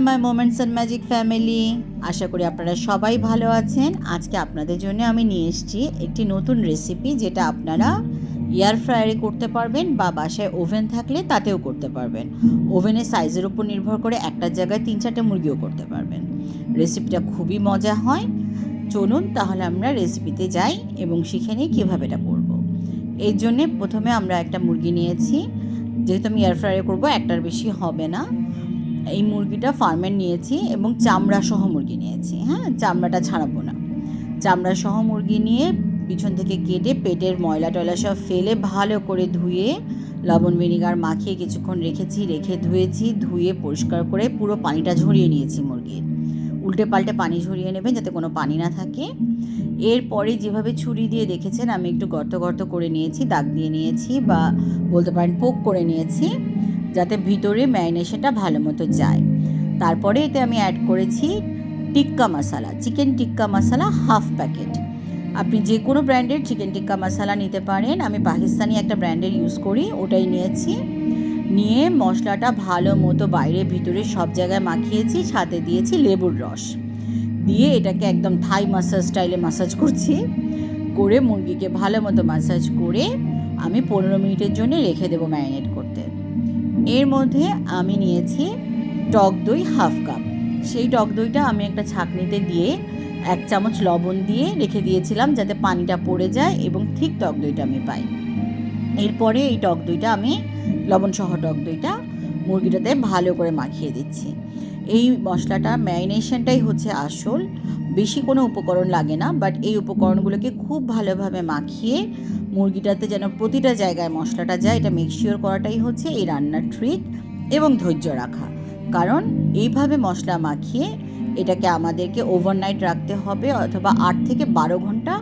My moments and magic family, আশা করি আপনারা সবাই ভালো আছেন। আজকে আপনাদের জন্য আমি নিয়ে এসেছি একটি নতুন রেসিপি, যেটা আপনারা এয়ার ফ্রায়ারে করতে পারবেন বা বাসায় ওভেন থাকলে তাতেও করতে পারবেন। ওভেনের সাইজের উপর নির্ভর করে একটার জায়গায় 3-4টে মুরগিও করতে পারবেন। রেসিপিটা খুবই মজা হয়। চলুন তাহলে আমরা রেসিপিতে যাই এবং শিখে নিই কীভাবে এটা করব। এর জন্যে প্রথমে আমরা একটা মুরগি নিয়েছি। যেহেতু আমি এয়ার ফ্রায়ারে করবো, একটার বেশি হবে না। এই মুরগিটা ফার্মের নিয়েছি এবং চামড়া সহ মুরগি নিয়েছি। হ্যাঁ, চামড়াটা ছাড়াবো না। চামড়া সহ মুরগি নিয়ে পিছন থেকে কেটে পেটের ময়লা টয়লা সব ফেলে ভালো করে ধুয়ে লবণ ভিনিগার মাখিয়ে কিছুক্ষণ রেখে ধুয়ে পরিষ্কার করে পুরো পানিটা ঝরিয়ে নিয়েছি মুরগির। উল্টে পাল্টে পানি ঝরিয়ে নেবেন যাতে কোনো পানি না থাকে। এরপরে যেভাবে ছুরি দিয়ে দেখেছেন আমি একটু গর্ত করে নিয়েছি, দাগ দিয়ে নিয়েছি, বা বলতে পারেন পোক করে নিয়েছি, যাতে ভিতরে ম্যারিনেশনটা ভালো মতো যায়। তারপরে এতে আমি অ্যাড করেছি টিক্কা মশলা, চিকেন টিক্কা মশলা হাফ প্যাকেট। আপনি যে কোনো ব্র্যান্ডের চিকেন টিক্কা মশলা নিতে পারেন। আমি পাকিস্তানি একটা ব্র্যান্ডের ইউজ করি, ওটাই নিয়েছি। নিয়ে মশলাটা ভালো মতো বাইরে ভিতরে সব জায়গায় মাখিয়েছি, সাথে দিয়েছি লেবুর রস দিয়ে এটাকে একদম থাই মাসাজ স্টাইলে মাসাজ করছি। করে মুরগিকে ভালো মতো মাসাজ করে আমি 15 মিনিটের জন্য রেখে দেবো ম্যারিনেট করতে। এর মধ্যে আমি নিয়েছি টক দই হাফ কাপ। সেই টক দইটা আমি একটা ছাঁকনিতে দিয়ে 1 চামচ লবণ দিয়ে রেখে দিয়েছিলাম, যাতে পানিটা পড়ে যায় এবং ঠিক টক দইটা আমি পাই। এরপরে এই টক দইটা আমি লবণ সহ টক দইটা মুরগিটাতে ভালো করে মাখিয়ে দিচ্ছি। এই মশলাটা ম্যারিনেশনটাই হচ্ছে আসল, বেশি কোনো উপকরণ লাগে না। বাট এই উপকরণগুলোকে খুব ভালোভাবে মাখিয়ে মুরগিটাতে যেন প্রতিটা জায়গায় মশলাটা যায়, এটা মেকশিওর করাটাই হচ্ছে এই রান্নার ট্রিক। এবং ধৈর্য রাখা, কারণ এইভাবে মশলা মাখিয়ে এটাকে আমাদেরকে ওভারনাইট রাখতে হবে, অথবা 8 থেকে 12 ঘন্টা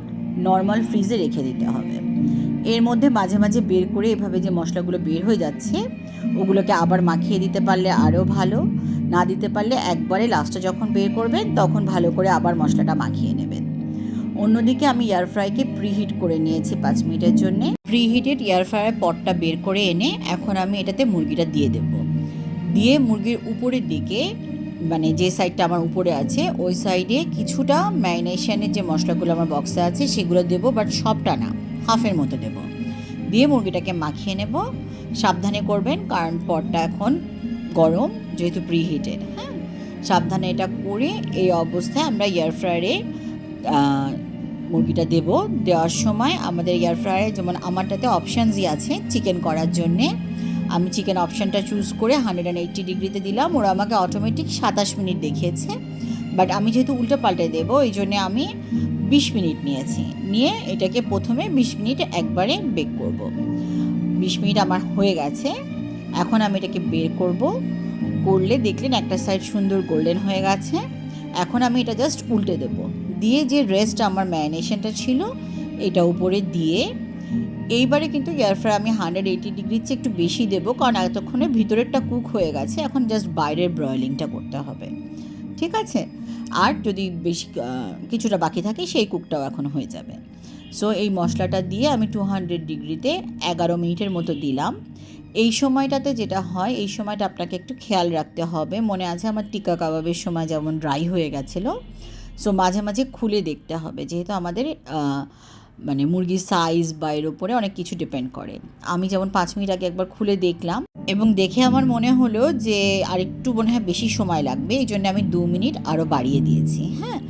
নর্মাল ফ্রিজে রেখে দিতে হবে। এর মধ্যে মাঝে মাঝে বের করে এভাবে যে মশলাগুলো বের হয়ে যাচ্ছে ওগুলোকে আবার মাখিয়ে দিতে পারলে আরও ভালো। না দিতে পারলে একবারে লাস্টে যখন বের করবেন তখন ভালো করে আবার মশলাটা মাখিয়ে নেবেন। অন্যদিকে আমি এয়ার ফ্রাইকে প্রিহিট করে নিয়েছি 5 মিনিটের জন্য। প্রিহিটেড এয়ার ফ্রায়ার পটটা বের করে এনে এখন আমি এটাতে মুরগিটা দিয়ে দেব। দিয়ে মুরগির উপরের দিকে, মানে যে সাইডটা আমার উপরে আছে ওই সাইডে কিছুটা ম্যারিনেশনের যে মশলাগুলো আমার বক্সে আছে সেগুলো দেবো, বাট সবটা না, হাফের মতো দেবো। দিয়ে মুরগিটাকে মাখিয়ে নেব। সাবধানে করবেন, কারণ পটটা এখন গরম, যেহেতু প্রিহিটেড। হ্যাঁ, সাবধানে এটা করে এই অবস্থায় আমরা এয়ার ফ্রায়ারে মুরগিটা দেব। দেওয়ার সময় আমাদের এয়ার ফ্রায়ারে, যেমন আমারটাতে অপশানসই আছে চিকেন করার জন্যে, আমি চিকেন অপশানটা চুজ করে 180 ডিগ্রিতে দিলাম। ওরা আমাকে অটোমেটিক 27 মিনিট দেখিয়েছে, বাট আমি যেহেতু উল্টো পাল্টে দেবো এই জন্যে আমি 20 মিনিট নিয়েছি। নিয়ে এটাকে প্রথমে 20 মিনিট একবারে বেক করব। 20 মিনিট আমার হয়ে গেছে। এখন আমি এটাকে বের করলে দেখলেন একটা সাইড সুন্দর গোল্ডেন হয়ে গেছে। এখন আমি এটা জাস্ট উল্টে দেবো। দিয়ে যে রেস্ট আমার ম্যারিনেশনটা ছিল এটা উপরে দিয়ে, এইবারে কিন্তু এয়ার ফ্রাই আমি 180 ডিগ্রির চেয়ে একটু বেশি দেবো, কারণ এতক্ষণে ভিতরেরটা কুক হয়ে গেছে, এখন জাস্ট বাইরের ব্রয়লিংটা করতে হবে। ঠিক আছে, আর যদি বেশি কিছুটা বাকি থাকে সেই কুকটাও এখন হয়ে যাবে। সো এই মশলাটা দিয়ে আমি 200 ডিগ্রিতে 11 মিনিটের মতো দিলাম। এই সময়টাতে যেটা হয়, এই সময়টা আপনাকে একটু খেয়াল রাখতে হবে। মনে আছে আমার টিক্কা কাবাবের সময় যেমন ড্রাই হয়ে গেছিলো, সো মাঝে মাঝে খুলে দেখতে হবে, যেহেতু আমাদের মানে মুরগির সাইজ বা এর উপরে অনেক কিছু ডিপেন্ড করে। আমি যেমন 5 মিনিট আগে একবার খুলে দেখলাম এবং দেখে আমার মনে হলো যে আরেকটু মনে হয় বেশি সময় লাগবে, এই জন্য আমি 2 মিনিট আরও বাড়িয়ে দিয়েছি। হ্যাঁ,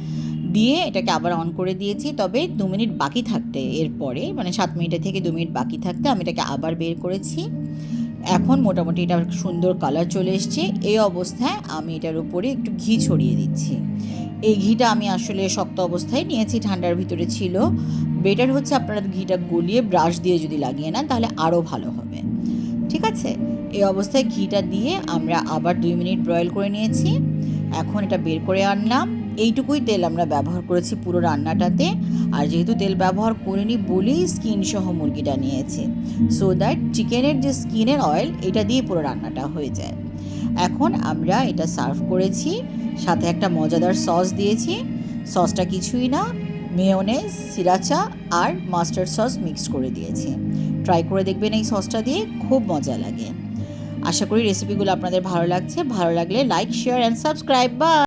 দিয়ে এটাকে আবার অন করে দিয়েছি। তবে 2 মিনিট বাকি থাকতে, এরপরে মানে 7 মিনিটের থেকে 2 মিনিট বাকি থাকতে আমি এটাকে আবার বের করেছি। এখন মোটামুটি এটা সুন্দর কালার চলে এসছে। এই অবস্থায় আমি এটার উপরে একটু ঘি ছড়িয়ে দিচ্ছি। এই ঘিটা আমি আসলে শক্ত অবস্থায় নিয়েছি, ঠান্ডার ভিতরে ছিল। বেটার হচ্ছে আপনারা ঘিটা গলিয়ে ব্রাশ দিয়ে যদি লাগিয়ে নেন তাহলে আরও ভালো হবে। ঠিক আছে, এই অবস্থায় ঘিটা দিয়ে আমরা আবার 2 মিনিট ব্রয়েল করে নিয়েছি। এখন এটা বের করে আনলাম। এইটুকুই তেল আমরা ব্যবহার করেছি পুরো রান্নাটাতে, আর যেহেতু তেল ব্যবহার করিনি বলেই স্কিন সহ মুরগিটা নিয়েছি, সো দ্যাট চিকেনের যে স্কিনের অয়েল এটা দিয়ে পুরো রান্নাটা হয়ে যায়। এখন আমরা এটা সার্ভ করেছি, সাথে একটা মজাদার সস দিয়েছি। সসটা কিছুই না, মেয়োনেজ, সিরাচা আর মাস্টার্ড সস মিক্সড করে দিয়েছি। ট্রাই করে দেখবেন, এই সসটা দিয়ে খুব মজা লাগে। আশা করি রেসিপিগুলো আপনাদের ভালো লাগছে। ভালো লাগলে like, share and subscribe. By.